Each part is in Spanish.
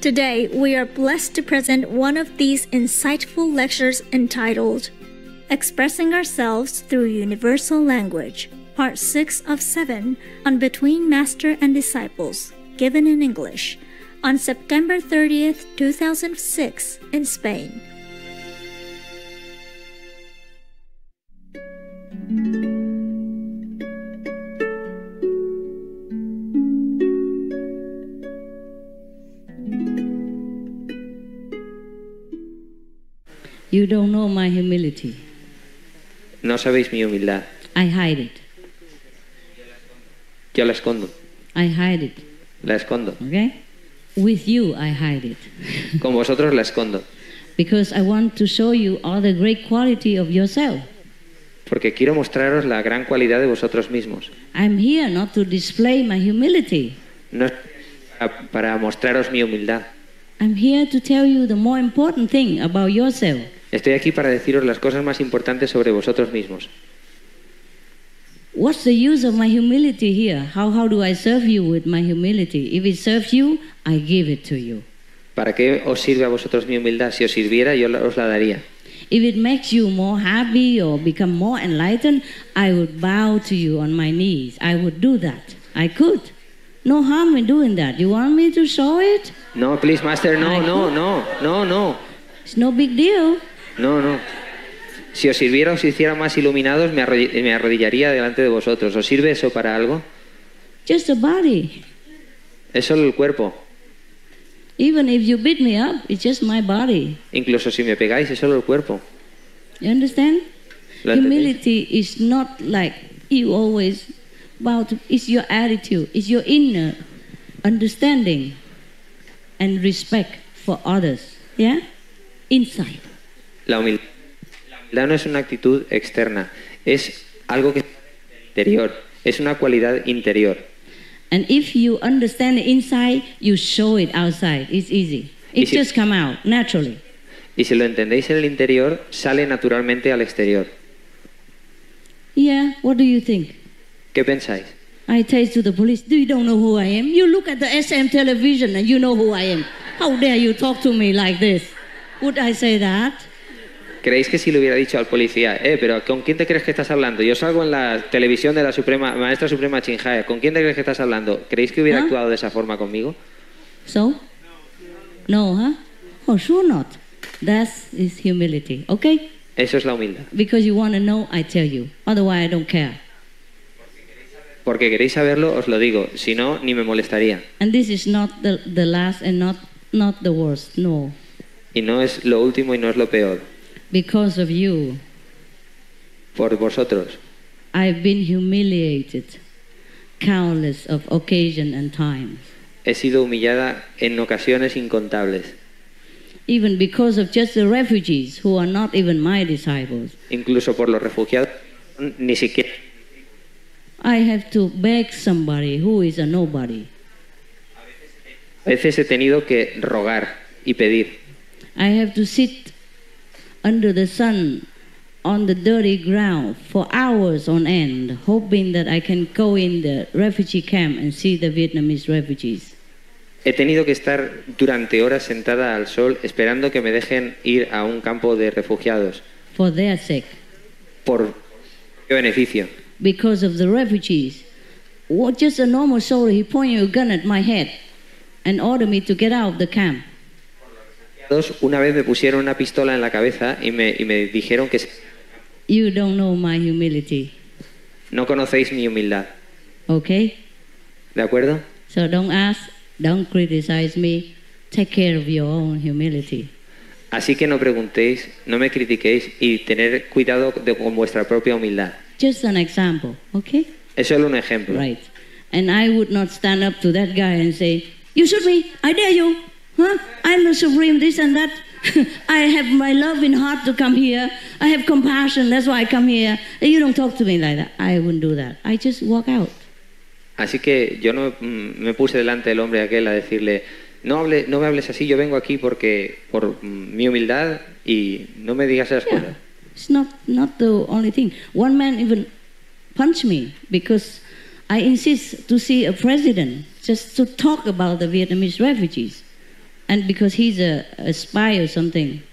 Today, we are blessed to present one of these insightful lectures entitled Expressing Ourselves Through Universal Language, Part 6 of 7 on Between Master and Disciples, given in English, on September 30th, 2006 in Spain. You don't know my humility. No sabéis mi humildad. I hide it. Yo la escondo. I hide it. La escondo. Okay? With you, I hide it. Con vosotros la escondo. Because I want to show you all the great quality of yourself. Porque quiero mostraros la gran cualidad de vosotros mismos. I'm here not to display my humility. No es para mostraros mi humildad. I'm here to tell you the more important thing about yourself. Estoy aquí para deciros las cosas más importantes sobre vosotros mismos. What's the use of my humility here? How do I serve you with my humility? If it serves you, I give it to you. ¿Para qué os sirve a vosotros mi humildad? Si os sirviera, yo os la daría. If it makes you more happy or become more enlightened, I would bow to you on my knees. I would do that. I could. No harm in doing that. You want me to show it? No, please, Master, no. It's no big deal. No. Si os sirviera o os hiciera más iluminados, me arrodillaría delante de vosotros. ¿Os sirve eso para algo? Just a body. Es solo el cuerpo. Even if you beat me up, it's just my body. Incluso si me pegáis, es solo el cuerpo. You understand? ¿Lo Humility is not like you always bow to. It's your attitude. It's your inner understanding and respect for others. Yeah? Inside. La humildad no es una actitud externa, es algo que es interior, es una cualidad interior. And if you understand it inside, you show it outside. It's easy. It just come out naturally. Y si lo entendéis en el interior, sale naturalmente al exterior. Yeah, what do you think? ¿Qué pensáis? I tell to the police, you don't know who I am? You look at the SM television and you know who I am. How dare you talk to me like this? Would I say that? ¿Creéis que si le hubiera dicho al policía, pero ¿con quién te crees que estás hablando? Yo salgo en la televisión de la Maestra Suprema Chinhaya, ¿con quién te crees que estás hablando? ¿Creéis que hubiera actuado de esa forma conmigo? So? No, huh? Oh, sure not. That is humility, okay? Eso es la humildad. Because you want to know, I tell you. Otherwise, I don't care. Porque queréis saberlo, os lo digo. Si no, ni me molestaría. And this is not the last and not the worst, no. Y no es lo último y no es lo peor. Because of you, por vosotros, I've been humiliated countless of occasions and times. He sido humillada en ocasiones incontables. Even because of just the refugees who are not even my disciples. Incluso por los refugiados, ni siquiera. I have to beg somebody who is a nobody. A veces he tenido que rogar y pedir. I have to sit under the sun on the dirty ground for hours on end, hoping that I can go in the refugee camp and see the Vietnamese refugees. He tenido que estar durante horas sentada al sol esperando que me dejen ir a un campo de refugiados. For their sake. ¿Por qué beneficio? Because of the refugees. Just a normal soldier, he pointed a gun at my head and ordered me to get out of the camp. Una vez me pusieron una pistola en la cabeza y me dijeron que you don't know my humility. No conocéis mi humildad. Okay? ¿De acuerdo? So don't ask, don't criticize me. Take care of your own humility. Así que no preguntéis, no me critiquéis y tener cuidado con vuestra propia humildad. Just an example, okay? Es solo un ejemplo. Right. And I would not stand up to that guy and say, you shoot me, I dare you. Huh? I'm the supreme, this and that. I have my love in heart to come here. I have compassion, that's why I come here. You don't talk to me like that. I wouldn't do that. I just walk out. Así que yo no me puse delante del hombre aquel a decirle, no me hables así, yo vengo aquí por mi humildad y no me digas esas cosas. It's not the only thing. One man even punched me because I insist to see a president just to talk about the Vietnamese refugees. And because he's a spy or something,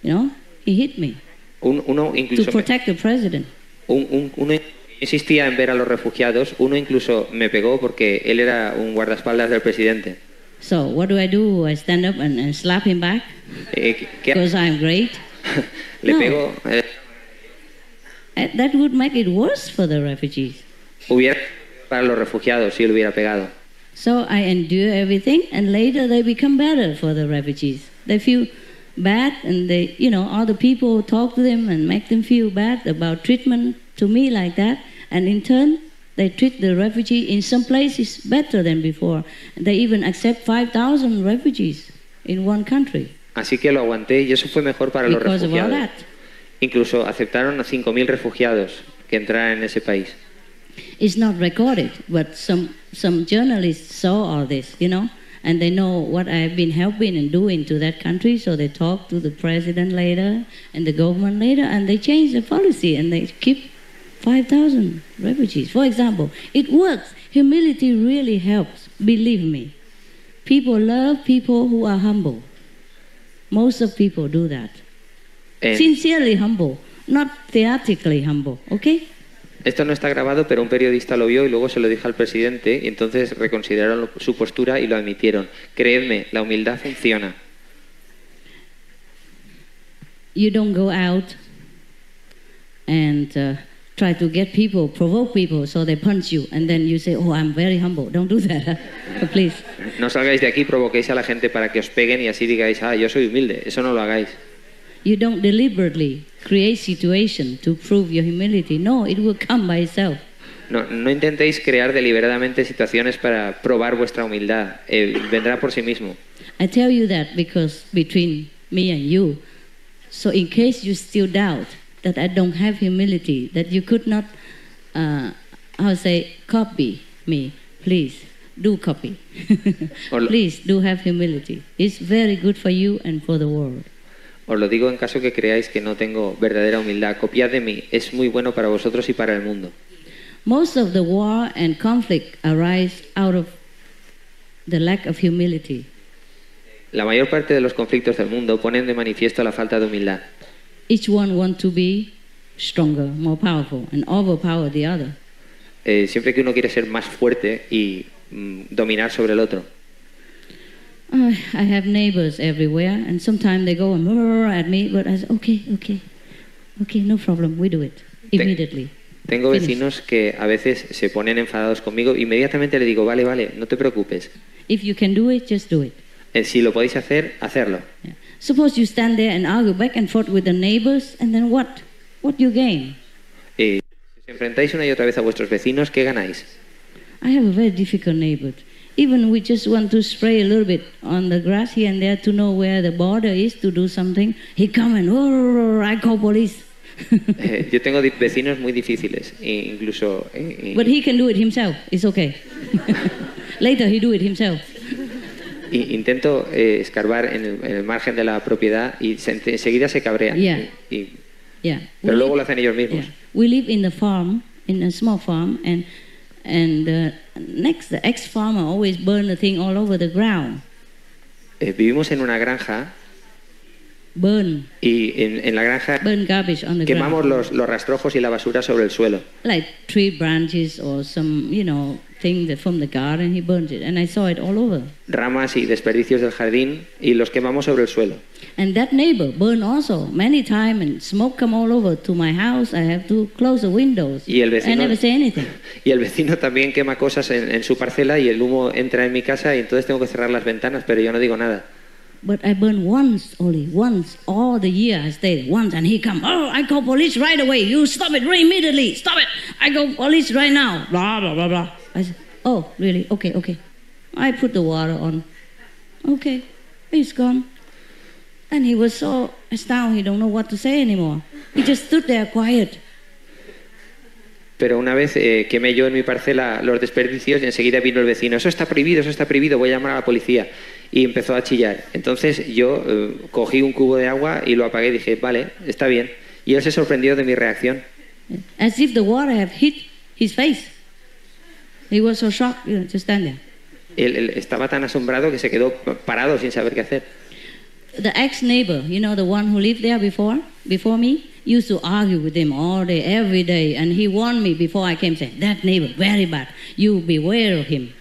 you know, he hit me Uno incluso to protect the president. uno insistía en ver a los refugiados. Uno incluso me pegó porque él era un guardaespaldas del presidente. So what do? I stand up and slap him back because I'm great? Le No. pego. That would make it worse for the refugees. Hubiera para los refugiados si él hubiera pegado. So I endure everything, and later they become better for the refugees. They feel bad, and they, you know, other people talk to them and make them feel bad about treatment to me like that, and in turn, they treat the refugee in some places better than before. They even accept 5,000 refugees in one country. Así que lo aguanté y eso fue mejor para los Because of all refugiados. that. Incluso aceptaron a 5.000 refugiados que entraran en ese país. It's not recorded, but some journalists saw all this, you know, and they know what I've been helping and doing to that country, so they talk to the president later and the government later, and they change the policy and they keep 5,000 refugees. For example, it works. Humility really helps, believe me. People love people who are humble. Most of people do that. Sincerely humble, not theatrically humble, okay? Esto no está grabado, pero un periodista lo vio y luego se lo dijo al presidente y entonces reconsideraron su postura y lo admitieron. Creedme, la humildad funciona. You don't go out and try to get people, provoke people so they punch you, and then you say, oh, I'm very humble. Don't do that, please. No salgáis de aquí, provoquéis a la gente para que os peguen y así digáis, ah, yo soy humilde. Eso no lo hagáis. You don't deliberately create situation to prove your humility. No, it will come by itself. No intentéis crear deliberadamente situaciones para probar vuestra humildad. Vendrá por sí mismo. I tell you that because between me and you, so in case you still doubt that I don't have humility, that you could not, copy me, please do copy. Please do have humility. It's very good for you and for the world. Os lo digo en caso que creáis que no tengo verdadera humildad. Copiad de mí. Es muy bueno para vosotros y para el mundo. Most of the war and conflict arise out of the lack of humility. La mayor parte de los conflictos del mundo ponen de manifiesto la falta de humildad. Each one wants to be stronger, more powerful, and overpower the other. Siempre que uno quiere ser más fuerte y dominar sobre el otro. I have neighbors everywhere, and sometimes they go and at me, but I say, okay, no problem, we do it immediately. Tengo vecinos que a veces se ponen enfadados conmigo. Inmediatamente le digo, vale, no te preocupes. If you can do it, just do it. Si lo podéis hacer, hacerlo. Yeah. Suppose you stand there and argue back and forth with the neighbors, and then what? What you gain? Si os enfrentáis una y otra vez a vuestros vecinos, ¿qué ganáis? I have a very difficult neighbor. Even we just want to spray a little bit on the grass here and there to know where the border is to do something. He come and, I call police. Yo tengo vecinos muy difíciles, incluso... But he can do it himself, it's okay. Later he do it himself. Intento escarbar en el margen de la propiedad y enseguida se cabrean. Yeah. Pero luego lo hacen ellos mismos. Yeah. We live in the farm, in a small farm, and the ex-farmer always burn the thing all over the ground. Vivimos en una granja. Burn. Y en la granja burn garbage on the quemamos ground. los rastrojos y la basura sobre el suelo. Like tree branches or some, thing from the garden, he burns it. And I saw it all over. Ramas y desperdicios del jardín y los quemamos sobre el suelo. And that neighbor burned also many times, and smoke come all over to my house. I have to close the windows. Y el vecino, I never say anything. Y el vecino también quema cosas en su parcela y el humo entra en mi casa y entonces tengo que cerrar las ventanas, pero yo no digo nada. But I burned once, all the year I stayed once, and he come, I call police right away. You stop it immediately. Stop it. I call police right now. Blah, blah, blah, blah. I said, oh, really? Okay. I put the water on. Okay, he's gone. And he was so astounded, he don't know what to say anymore. He just stood there quiet. Pero una vez quemé yo en mi parcela los desperdicios y enseguida vino el vecino. Eso está prohibido, voy a llamar a la policía. Y empezó a chillar. Entonces yo cogí un cubo de agua y lo apagué y dije, vale, está bien. Y él se sorprendió de mi reacción. As if the water had hit his face. He was so shocked, just stand there. Él estaba tan asombrado que se quedó parado sin saber qué hacer. The ex-neighbor, you know, the one who lived there before me, used to argue with him all day, every day, and he warned me before I came, saying, that neighbor, very bad, you beware of him.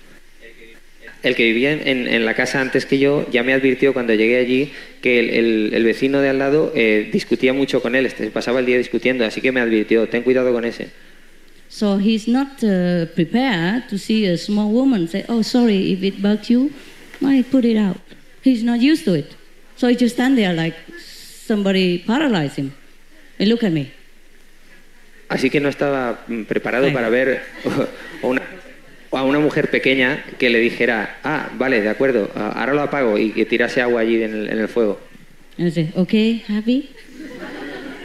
El que vivía en la casa antes que yo ya me advirtió cuando llegué allí que el vecino de al lado discutía mucho con él, pasaba el día discutiendo, así que me advirtió, ten cuidado con ese. So he's not prepared to see a small woman say, oh, sorry, if it bugged you, I put it out. He's not used to it. So he just stand there like somebody paralyzed him. And look at me. Así que no estaba preparado para ver a una mujer pequeña que le dijera, ah, vale, de acuerdo, ahora lo apago, y que tirase agua allí en el fuego. And I said, okay, happy?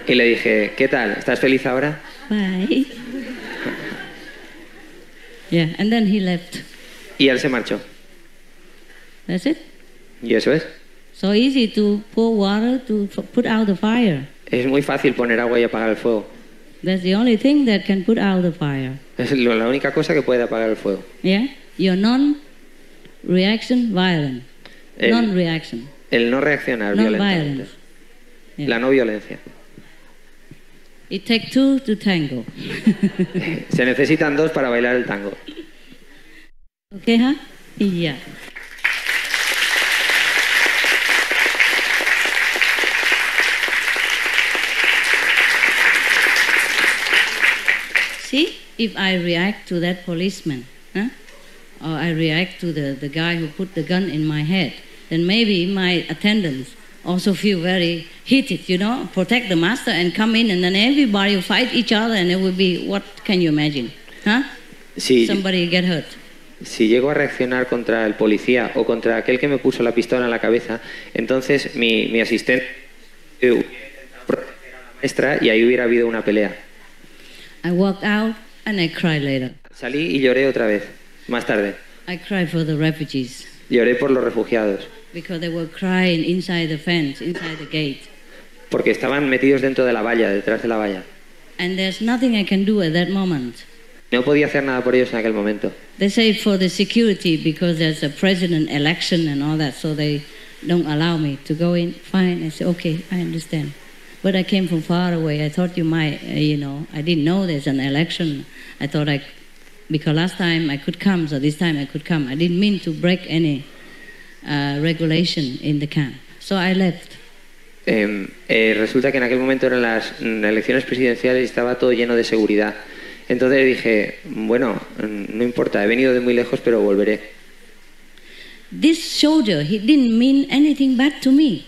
Y le dije, ¿qué tal? ¿Estás feliz ahora? Bye. Yeah, and then he left. Y él se marchó. That's it. Y eso es. So easy to pour water to put out the fire. Es muy fácil poner agua y apagar el fuego. That's the only thing that can put out the fire. Es la única cosa que puede apagar el fuego. Yeah? Your non-reaction violent. Non-reaction. El no reaccionar violentamente. Yeah. La no violencia. It takes two to tango. Se necesitan dos para bailar el tango. Okay, huh? Yeah. See, if I react to that policeman, or I react to the guy who put the gun in my head, then maybe my attendants also feel very heated, you know, protect the master and come in, and then everybody will fight each other, and it will be, what can you imagine? Huh? Sí. Somebody get hurt. Si llego a reaccionar contra el policía o contra aquel que me puso la pistola en la cabeza, entonces mi asistente proteger a la maestra y ahí hubiera habido una pelea. I walked out and I cried later. Salí y lloré otra vez, más tarde. I cried for the refugees. Lloré por los refugiados. Because they were crying inside the fence, inside the gate. Porque estaban metidos dentro de la valla, detrás de la valla. And there's nothing I can do at that moment. No podía hacer nada por ellos en aquel momento. They say for the security because there's a president election and all that, so they don't allow me to go in. Fine, I say, okay, I understand. But I came from far away. I thought you might, I didn't know there's an election. I thought because last time I could come, so this time I could come. I didn't mean to break any regulation in the camp. So I left. Resulta que en aquel momento eran las elecciones presidenciales y estaba todo lleno de seguridad. Entonces dije, bueno, no importa, he venido de muy lejos, pero volveré. This soldier, he didn't mean anything bad to me.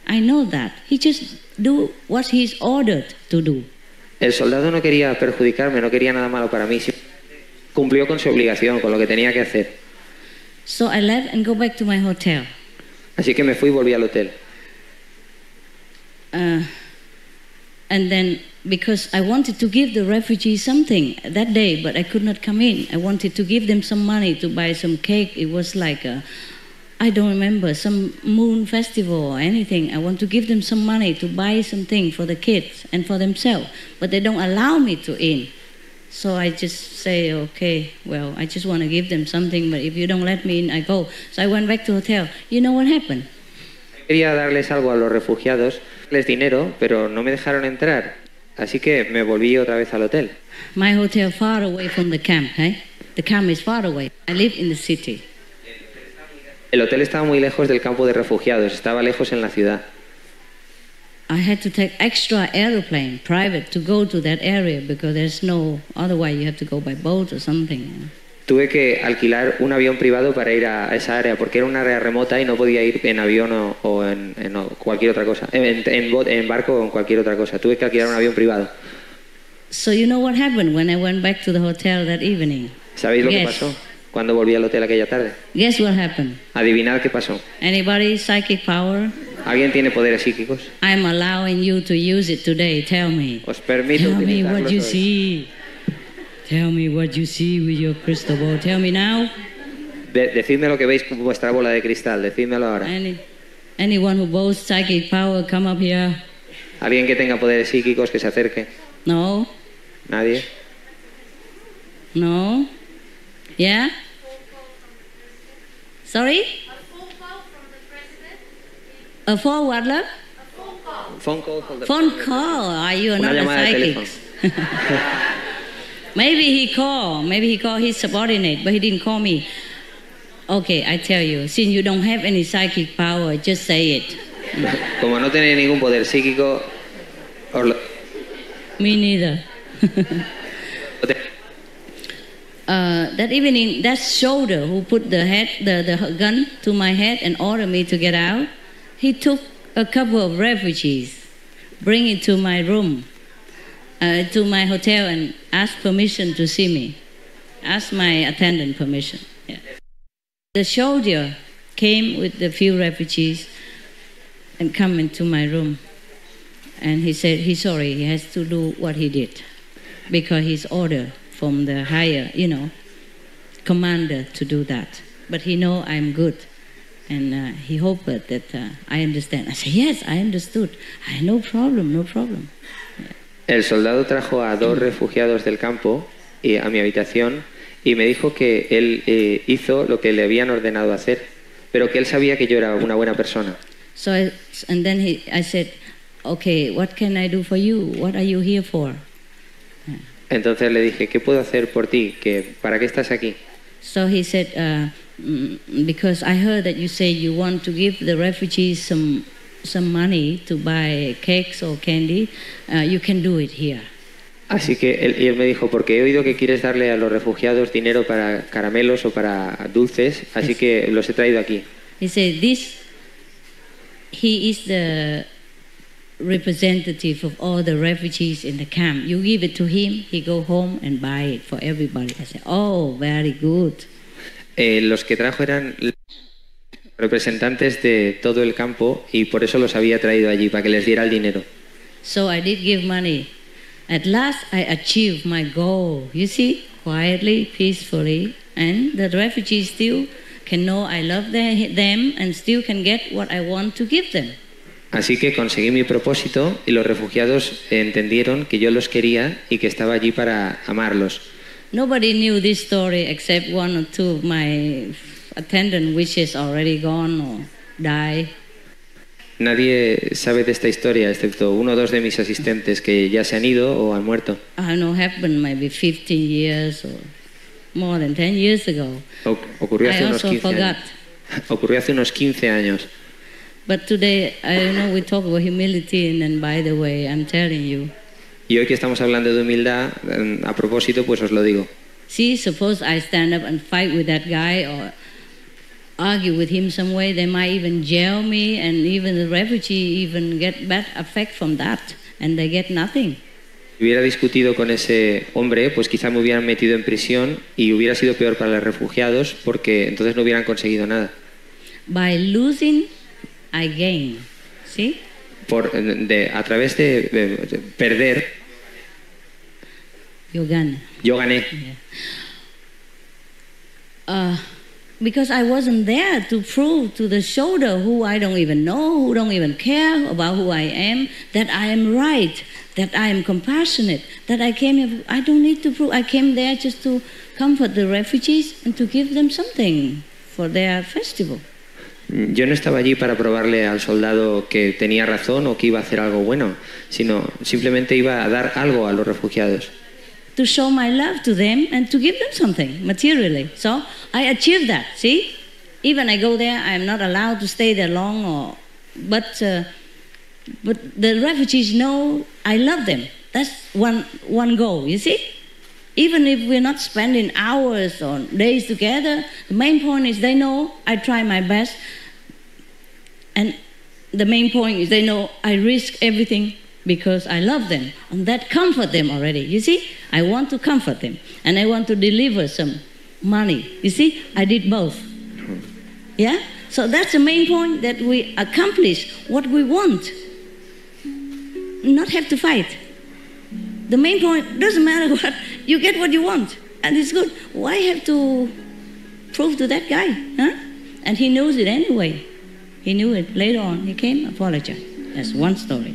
I know that. He just do what he's ordered to do. El soldado no quería perjudicarme, no quería nada malo para mí. Cumplió con su obligación, con lo que tenía que hacer. So I left and go back to my hotel. Así que me fui y volví al hotel. And then, because I wanted to give the refugees something that day, but I could not come in. I wanted to give them some money to buy some cake. It was like I don't remember, some moon festival or anything. I want to give them some money to buy something for the kids and for themselves, but they don't allow me to in. So I just say, okay, well, I just want to give them something, but if you don't let me in, I go. So I went back to the hotel. You know what happened? Quería darles algo a los refugiados, darles dinero, pero no me dejaron entrar. Así que me volví otra vez al hotel. My hotel far away from the camp, eh? The camp is far away. I live in the city. El hotel estaba muy lejos del campo de refugiados, estaba lejos en la ciudad. I had to take extra airplane, private, to go to that area because there's no, otherwise you have to go by boat or something. You know? Tuve que alquilar un avión privado para ir a esa área porque era una área remota y no podía ir en avión o en cualquier otra cosa, en barco o en cualquier otra cosa. Tuve que alquilar un avión privado. So you know what happened when I went back to the hotel that evening? ¿Sabéis lo que pasó cuando volví al hotel aquella tarde? Guess what happened? Adivinad qué pasó. Anybody psychic power? ¿Alguien tiene poderes psíquicos? I'm allowing you to use it today. Tell me. Os permito Tell me what you hoy. see. Tell me what you see with your crystal ball. Tell me now. Decidme lo que veis con vuestra bola de cristal. Decídmelo ahora. Anyone who boasts psychic power, come up here. ¿Alguien que tenga poderes psíquicos que se acerque? No. ¿Nadie? No. Yeah? Sorry? A phone call from the president. A phone what, love? A phone call. Phone call from the Phone call. Are you Una not a llamada de psychic? Maybe he called his subordinate, but he didn't call me. Okay, I tell you, since you don't have any psychic power, just say it. Como no tenéis ningún poder psíquico, os lo... Me neither. That evening, that soldier who put the gun to my head and ordered me to get out, he took a couple of refugees, bring it to my room, to my hotel, and asked permission to see me. Asked my attendant permission. Yeah. The soldier came with a few refugees and come into my room. And he said he's sorry, he has to do what he did because he's ordered from the higher, commander to do that. But he know I'm good, and he hoped that I understand. I said, yes, I understood. No problem. Yeah. El soldado trajo a 2 refugiados del campo a mi habitación y me dijo que él hizo lo que le habían ordenado hacer, pero que él sabía que yo era una buena persona. So I said, okay, what can I do for you? What are you here for? Yeah. Entonces le dije, ¿qué puedo hacer por ti? ¿Para qué estás aquí? So he said, because I heard that you say you want to give the refugees some money to buy cakes or candy, you can do it here. Así que él me dijo, porque he oído que quieres darle a los refugiados dinero para caramelos o para dulces, así que los he traído aquí. He said, he is the representative of all the refugees in the camp. You give it to him, he go home and buy it for everybody. I said, oh, very good. Los que trajo eran representantes de todo el campo y por eso los había traído allí, para que les diera el dinero. So I did give money. At last I achieved my goal, you see, quietly, peacefully, and the refugees still can know I love them and still can get what I want to give them. Así que conseguí mi propósito y los refugiados entendieron que yo los quería y que estaba allí para amarlos. Nobody knew this story except 1 or 2 of my attendant which is already gone or died. Nadie sabe de esta historia excepto 1 o 2 de mis asistentes que ya se han ido o han muerto. I know happened maybe 15 years or more than 10 years ago. Ocurrió hace I unos also 15 forgot. años. Ocurrió hace unos 15 años. But today, I know we talk about humility, and then by the way, I'm telling you. Y hoy que estamos hablando de humildad, a propósito, pues os lo digo. See, suppose I stand up and fight with that guy or argue with him some way, they might even jail me, and even the refugee even get bad effect from that, and they get nothing. Si hubiera discutido con ese hombre, pues quizá me hubieran metido en prisión y hubiera sido peor para los refugiados porque entonces no hubieran conseguido nada. By losing, I gain. See? A través de perder, You gain. yo gané. Yeah. Because I wasn't there to prove to the soldier who I don't even know, who don't even care about who I am, that I am right, that I am compassionate, that I came here, I don't need to prove, I came there just to comfort the refugees and to give them something for their festival. Yo no estaba allí para probarle al soldado que tenía razón o que iba a hacer algo bueno, sino simplemente iba a dar algo a los refugiados. To show my love to them and to give them something materially. So I achieved that, see? Even I go there, I'm not allowed to stay there long, but the refugees know I love them. That's one goal, you see? Even if we're not spending hours or days together, the main point is they know I try my best. And the main point is they know I risk everything because I love them. And that comfort them already, you see? I want to comfort them. And I want to deliver some money. You see? I did both. Yeah? So that's the main point, that we accomplish what we want. Not have to fight. The main point, doesn't matter what, you get what you want, and it's good. Why have to prove to that guy? Huh? And he knows it anyway. He knew it later on. He came, apologized. That's one story.